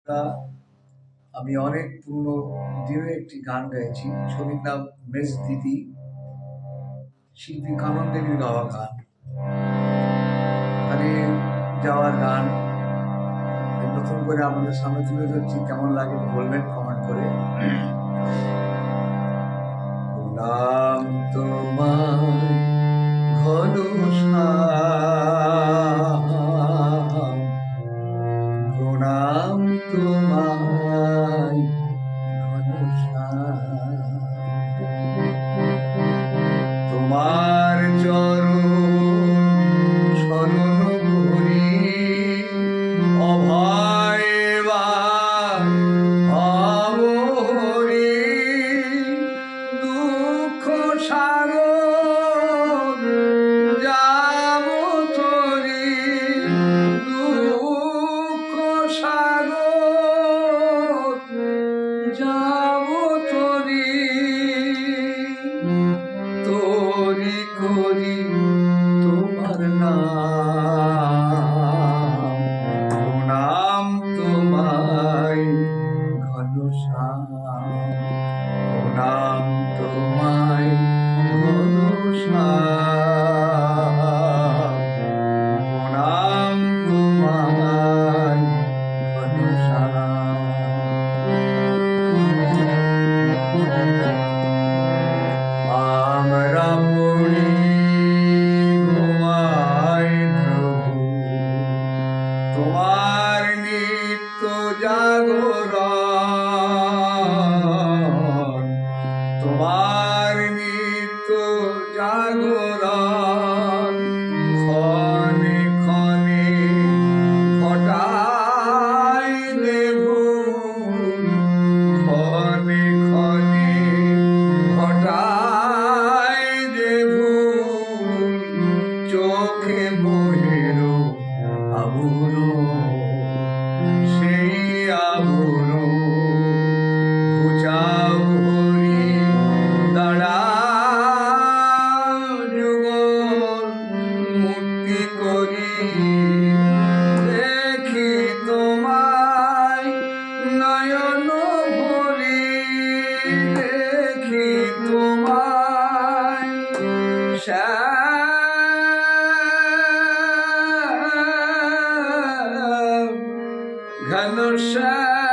তা আমি অনেক পুরনো দিনের একটি গান গাইছি। ছবির নাম মেজ দিদি, শিল্পী কানন দেবীর গাওয়া গান, হারিয়ে যাওয়ার গান। নতুন করে আমাদের সামনে তুলে ধরছি, কেমন লাগে বলবেন কমেন্ট করে। নাম তোমার ঘন প্রণাম তোমায় তোমার চরণ শরণ করি, অভয় হরি দুঃখ সাগর যাব তরি, দুঃখ সাগর যাব তরি, তরি করি তোমার নাম, প্রণাম তোমায় ঘন শ্যাম, প্রণাম তোমায় ঘন শ্যাম, প্রণাম তোমায় ঘন শ্যাম। আমরা পড়ি ঘুমাই প্রভু, তোমার নিত্য জাগরণ, তোমার নিত্য জাগরণ, ক্ষণে ক্ষণে ঘটাই ভুল, ক্ষণে ক্ষণে ঘটাই ভুল, চোখে মোহের আবরণ, সেই আবরণ ঘুচাও হরি, দাঁড়াও যুগল মুক্তি করি, দেখি তোমায় নয়ন ভরি, দেখি তোমায় শ্যাম ঘন শ্যাম।